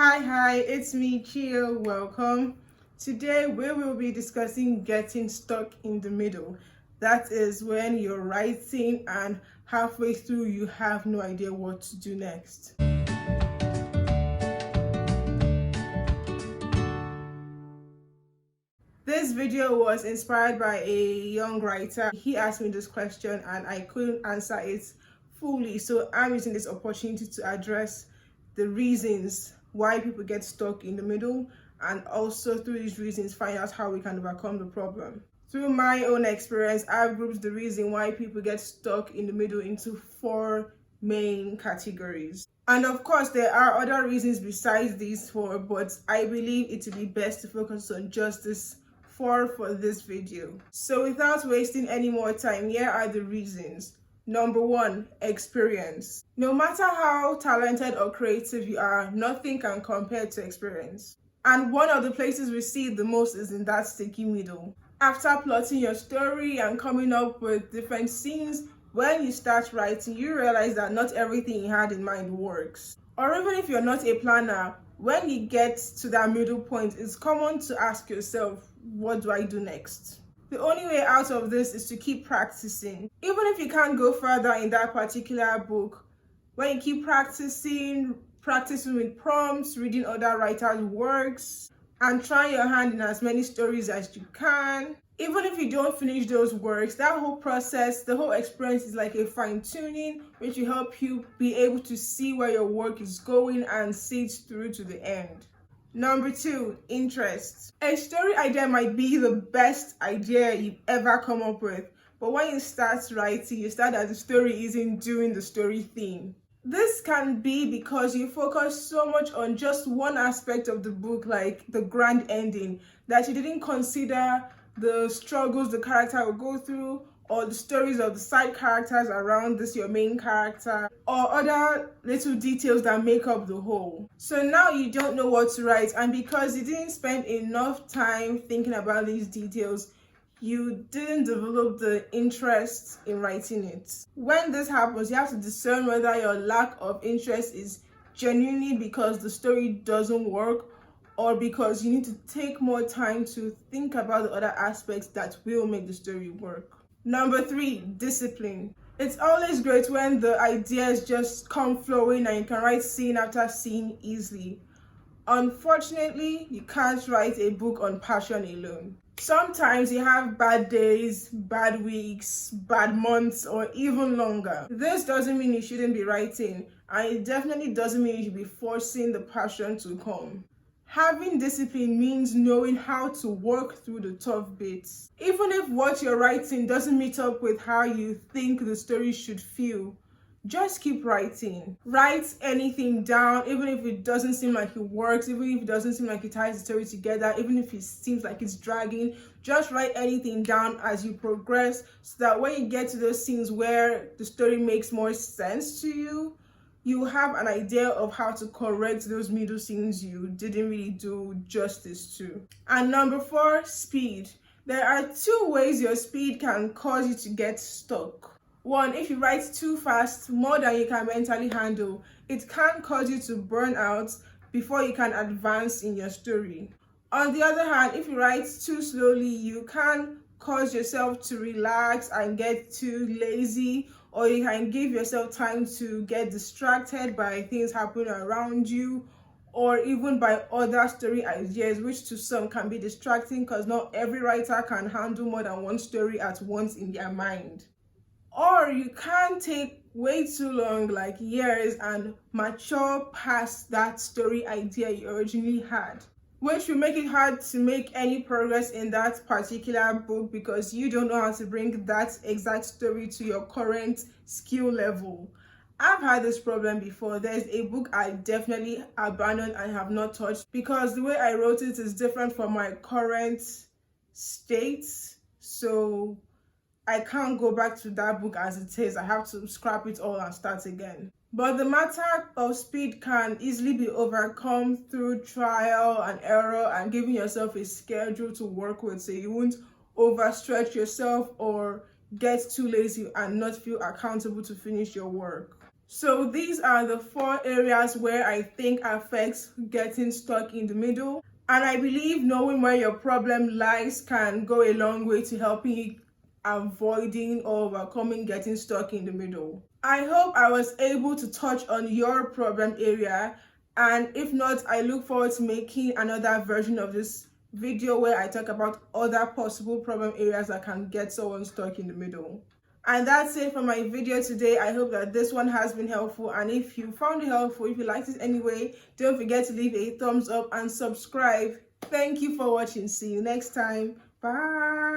Hi, it's me, Chio. Welcome. Today we will be discussing getting stuck in the middle. That is when you're writing and halfway through you have no idea what to do next. This video was inspired by a young writer. He asked me this question and I couldn't answer it fully, so I'm using this opportunity to address the reasons why people get stuck in the middle, and also through these reasons find out how we can overcome the problem. Through my own experience, I've grouped the reason why people get stuck in the middle into 4 main categories. And of course, there are other reasons besides these 4, but I believe it would be best to focus on just this 4 for this video. So without wasting any more time, here are the reasons. Number 1, experience. No matter how talented or creative you are, nothing can compare to experience. And one of the places we see it the most is in that sticky middle. After plotting your story and coming up with different scenes, when you start writing, you realize that not everything you had in mind works. Or even if you're not a planner, when you get to that middle point, it's common to ask yourself, what do I do next? The only way out of this is to keep practicing. Even if you can't go further in that particular book, when you keep practicing with prompts, reading other writers' works, and trying your hand in as many stories as you can, even if you don't finish those works, that whole process, the whole experience is like a fine-tuning, which will help you be able to see where your work is going and see it through to the end. Number 2, interest. A story idea might be the best idea you've ever come up with, but when you start writing, you start that the story isn't doing the story theme. This can be because you focus so much on just one aspect of the book, like the grand ending, that you didn't consider the struggles the character will go through, or the stories of the side characters around this your main character, or other little details that make up the whole. So now you don't know what to write, and because you didn't spend enough time thinking about these details, you didn't develop the interest in writing it. When this happens, you have to discern whether your lack of interest is genuinely because the story doesn't work, or because you need to take more time to think about the other aspects that will make the story work. Number 3, discipline. It's always great when the ideas just come flowing and you can write scene after scene easily. Unfortunately, you can't write a book on passion alone. Sometimes you have bad days, bad weeks, bad months, or even longer. This doesn't mean you shouldn't be writing, and it definitely doesn't mean you should be forcing the passion to come. Having discipline means knowing how to work through the tough bits. Even if what you're writing doesn't meet up with how you think the story should feel, just keep writing. Write anything down, even if it doesn't seem like it works, even if it doesn't seem like it ties the story together, even if it seems like it's dragging. Just write anything down as you progress, so that when you get to those scenes where the story makes more sense to you, you have an idea of how to correct those middle scenes you didn't really do justice to. And number 4, speed. There are 2 ways your speed can cause you to get stuck. 1, if you write too fast, more than you can mentally handle, it can cause you to burn out before you can advance in your story. On the other hand, if you write too slowly, you can cause yourself to relax and get too lazy, or you can give yourself time to get distracted by things happening around you, or even by other story ideas, which to some can be distracting because not every writer can handle more than one story at once in their mind. Or you can take way too long, like years, and mature past that story idea you originally had, which will make it hard to make any progress in that particular book because you don't know how to bring that exact story to your current skill level. I've had this problem before. There's a book I definitely abandoned and have not touched because the way I wrote it is different from my current state. So I can't go back to that book as it is. I have to scrap it all and start again. But the matter of speed can easily be overcome through trial and error and giving yourself a schedule to work with, so you won't overstretch yourself or get too lazy and not feel accountable to finish your work. So these are the 4 areas where I think affects getting stuck in the middle. And I believe knowing where your problem lies can go a long way to helping you avoiding or overcoming getting stuck in the middle. I hope I was able to touch on your problem area, and if not, I look forward to making another version of this video where I talk about other possible problem areas that can get someone stuck in the middle. And that's it for my video today. I hope that this one has been helpful, and if you found it helpful, if you liked it anyway, don't forget to leave a thumbs up and subscribe. Thank you for watching. See you next time. Bye.